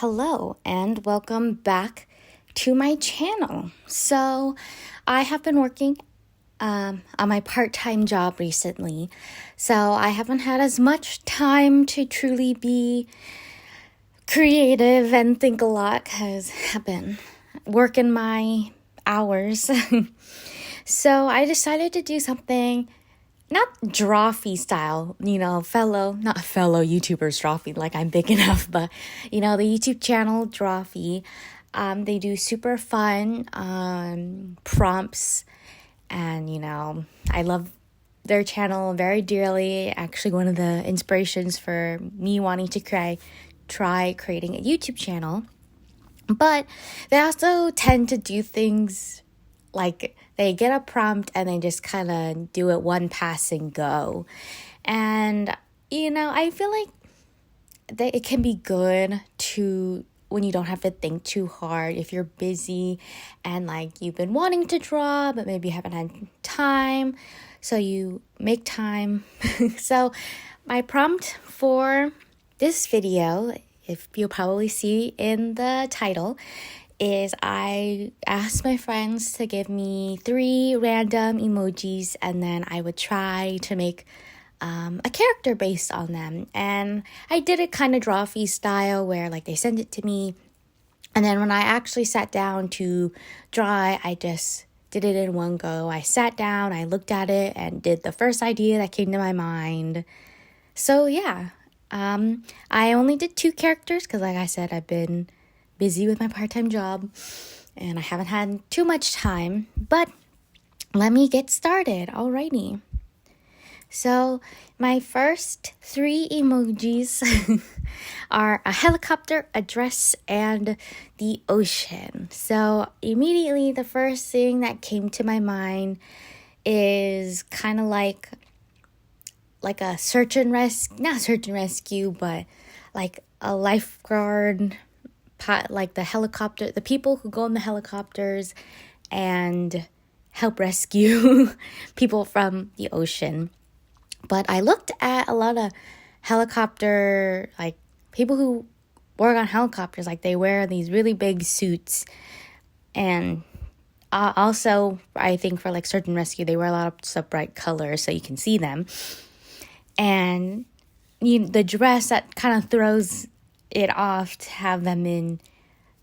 Hello and welcome back to my channel. So I have been working on my part-time job recently, so I haven't had as much time to truly be creative and think a lot because I've been working my hours. So I decided to do something not drawfee style, not fellow YouTubers drawfee, like I'm big enough, but the YouTube channel drawfee, they do super fun prompts, and I love their channel very dearly. Actually, one of the inspirations for me wanting to try creating a YouTube channel. But they also tend to do things like they get a prompt and they just kind of do it one pass and go. And, I feel like it can be good to when you don't have to think too hard. If you're busy and like you've been wanting to draw, but maybe you haven't had time, so you make time. So my prompt for this video, if you'll probably see in the title, is I asked my friends to give me 3 random emojis, and then I would try to make a character based on them. And I did it kind of drawfee style where like they sent it to me, and then when I actually sat down to draw, I just did it in one go. I sat down, I looked at it, and did the first idea that came to my mind. So yeah, I only did 2 characters because like I said, I've been busy with my part-time job and I haven't had too much time, but let me get started. Alrighty. So my first 3 emojis are a helicopter, a dress, and the ocean. So immediately the first thing that came to my mind is kind of like a not search and rescue, but like a lifeguard, like the people who go in the helicopters and help rescue people from the ocean. But I looked at a lot of helicopter, like people who work on helicopters, like they wear these really big suits. And also, I think for like search and rescue, they wear a lot of bright colors so you can see them. And the dress that kind of throws it off to have them in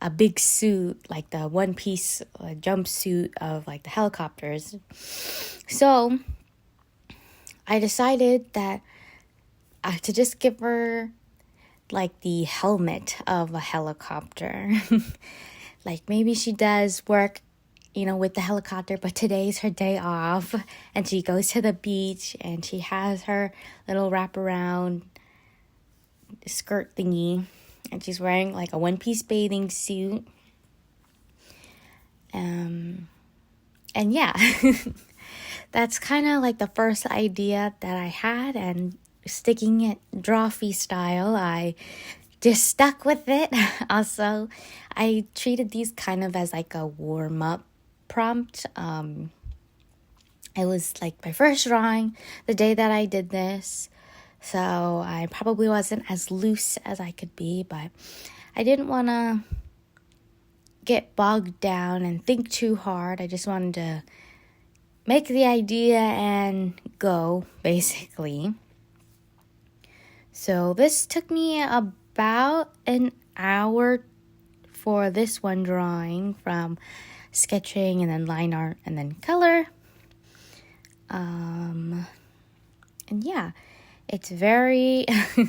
a big suit, like the one-piece jumpsuit of like the helicopters. So I decided that to just give her like the helmet of a helicopter. Like maybe she does work, with the helicopter, but today's her day off and she goes to the beach and she has her little wraparound skirt thingy. And she's wearing like a one-piece bathing suit. And yeah, that's kind of like the first idea that I had, and sticking it drawfee style, I just stuck with it. Also, I treated these kind of as like a warm-up prompt. It was like my first drawing the day that I did this. So I probably wasn't as loose as I could be, but I didn't want to get bogged down and think too hard. I just wanted to make the idea and go, basically. So this took me about an hour for this one drawing, from sketching and then line art and then color. And yeah. It's very, it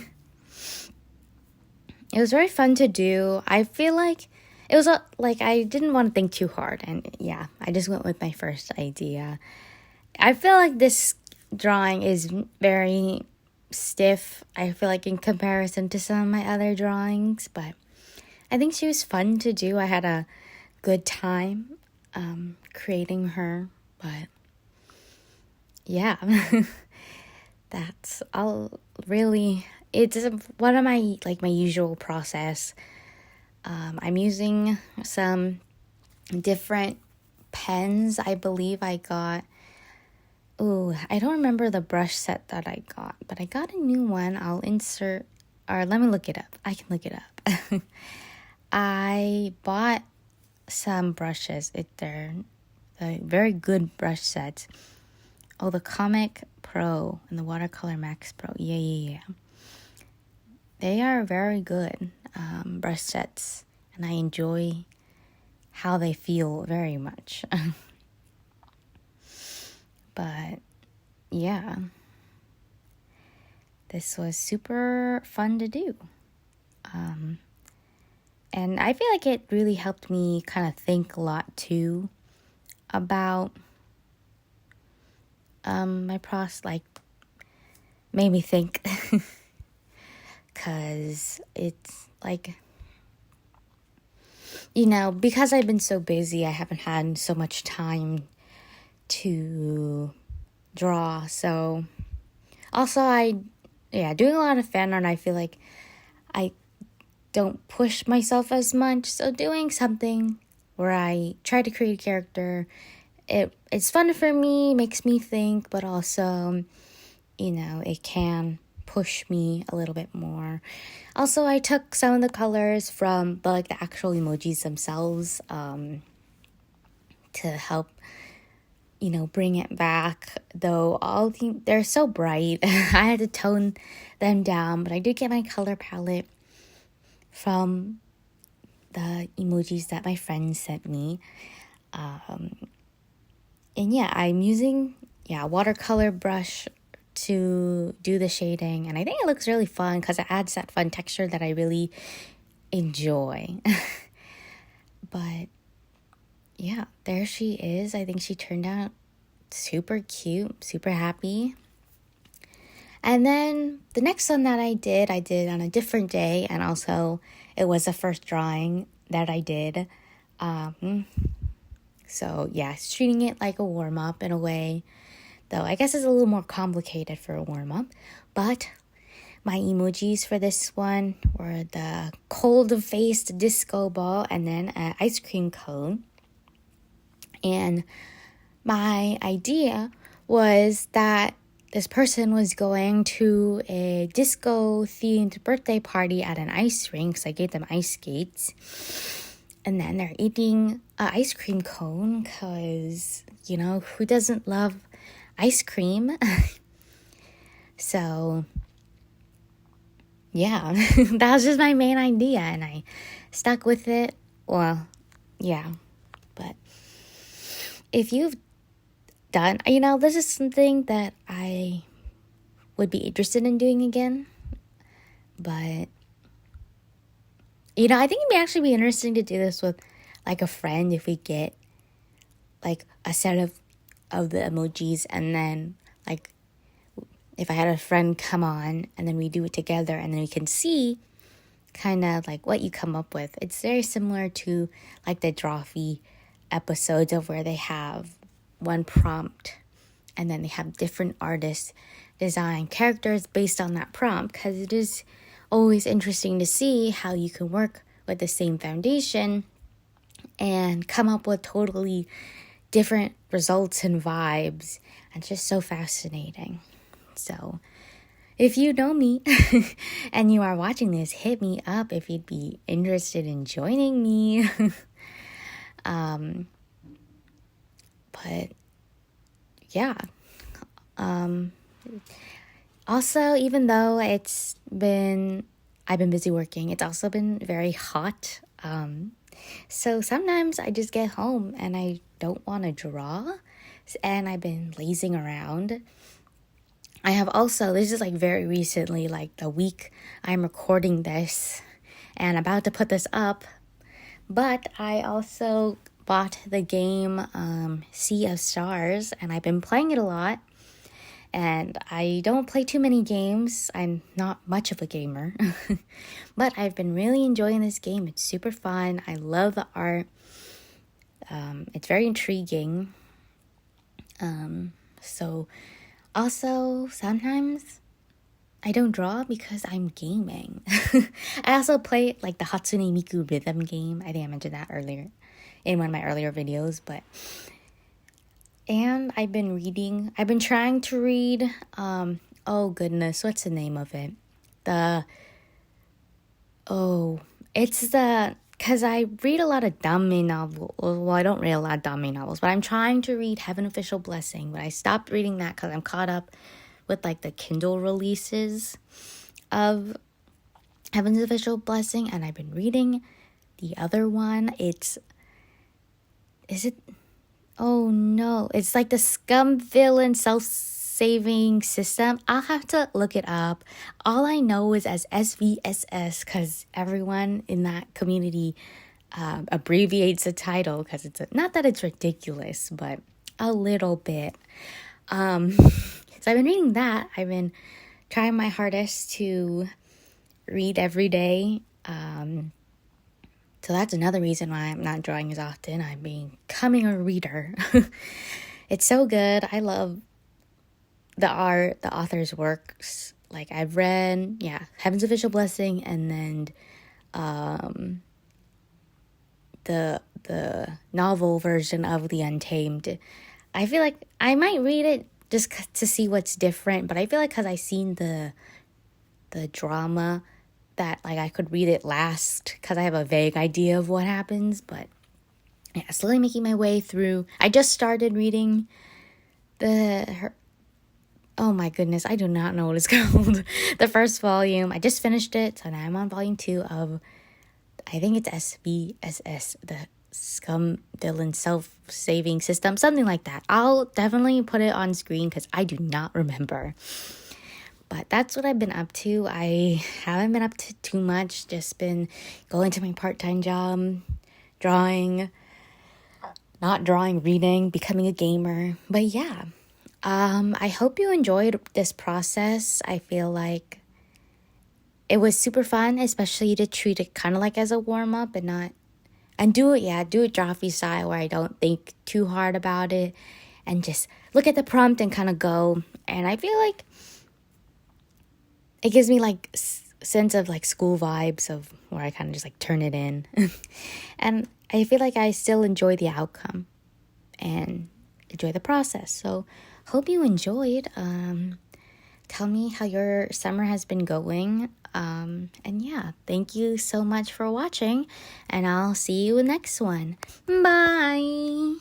was very fun to do. I feel like it was I didn't want to think too hard. And yeah, I just went with my first idea. I feel like this drawing is very stiff, I feel like, in comparison to some of my other drawings. But I think she was fun to do. I had a good time creating her. But yeah. That's all really, it's one of my usual process. I'm using some different pens. I believe I got, I don't remember the brush set that I got, but I got a new one. I'll insert, or let me look it up. I can look it up. I bought some brushes. They're very good brush sets. Oh, the Comic Pro and the Watercolor Max Pro. Yeah. They are very good brush sets, and I enjoy how they feel very much. But yeah, this was super fun to do. And I feel like it really helped me kind of think a lot too about my process, like made me think. Because it's like, because I've been so busy, I haven't had so much time to draw. So also doing a lot of fan art, I feel like I don't push myself as much. So doing something where I try to create a character, it's fun for me, makes me think, but also, it can push me a little bit more. Also, I took some of the colors from the actual emojis themselves to help, bring it back. Though they're so bright, I had to tone them down. But I did get my color palette from the emojis that my friends sent me. And I'm using a watercolor brush to do the shading, and I think it looks really fun because it adds that fun texture that I really enjoy. But yeah, there she is. I think she turned out super cute, super happy. And then the next one that I did on a different day, and also it was the first drawing that I did. So yeah, treating it like a warm-up in a way. Though I guess it's a little more complicated for a warm-up. But my emojis for this one were the cold-faced disco ball and then an ice cream cone. And my idea was that this person was going to a disco-themed birthday party at an ice rink. So I gave them ice skates. And then they're eating an ice cream cone because, who doesn't love ice cream? So yeah, that was just my main idea, and I stuck with it. Well, yeah, but if you've done, this is something that I would be interested in doing again. But I think it'd actually be interesting to do this with a friend if we get a set of the emojis, and then if I had a friend come on and then we do it together, and then we can see kind of what you come up with. It's very similar to the Drawfee episodes of where they have one prompt and then they have different artists design characters based on that prompt, because it is always interesting to see how you can work with the same foundation and come up with totally different results and vibes. It's just so fascinating. So if you know me and you are watching this, hit me up if you'd be interested in joining me. But yeah. Also, even though I've been busy working, it's also been very hot. So sometimes I just get home and I don't want to draw, and I've been lazing around. I have also, this is very recently, the week I'm recording this and about to put this up, but I also bought the game Sea of Stars, and I've been playing it a lot. And I don't play too many games. I'm not much of a gamer. But I've been really enjoying this game. It's super fun. I love the art. It's very intriguing. So also, sometimes I don't draw because I'm gaming. I also play the Hatsune Miku rhythm game. I think I mentioned that earlier in one of my earlier videos. And I've been trying to read, oh goodness, what's the name of it? It's the because I read a lot of dummy novels. Well, I don't read a lot of dummy novels, but I'm trying to read Heaven Official Blessing. But I stopped reading that because I'm caught up with like the Kindle releases of Heaven's Official Blessing, and I've been reading the other one. Oh no, it's like the Scum Villain Self-Saving System. I'll have to look it up. All I know is as SVSS, because everyone in that community abbreviates the title, because not that it's ridiculous, but a little bit. So I've been reading that. I've been trying my hardest to read every day. So that's another reason why I'm not drawing as often. I'm becoming a reader. It's so good. I love the art, the author's works. Like I've read, Heaven's Official Blessing, and then the novel version of The Untamed. I feel like I might read it just to see what's different, but I feel like because I seen the drama, that like I could read it last because I have a vague idea of what happens. But yeah, slowly making my way through. I just started reading oh my goodness, I do not know what it's called. The first volume. I just finished it, so now I'm on volume 2 of, I think it's SVSS, the Scum Villain Self-Saving System, something like that. I'll definitely put it on screen because I do not remember. But that's what I've been up to. I haven't been up to too much. Just been going to my part-time job, drawing, not drawing, reading, becoming a gamer. But yeah, I hope you enjoyed this process. I feel like it was super fun, especially to treat it kind of like as a warm-up and do it Joffrey style where I don't think too hard about it and just look at the prompt and kind of go. And I feel like it gives me like sense of like school vibes of where I kind of just like turn it in. And I feel like I still enjoy the outcome and enjoy the process. So hope you enjoyed. Tell me how your summer has been going. And yeah, thank you so much for watching, and I'll see you in the next one. Bye.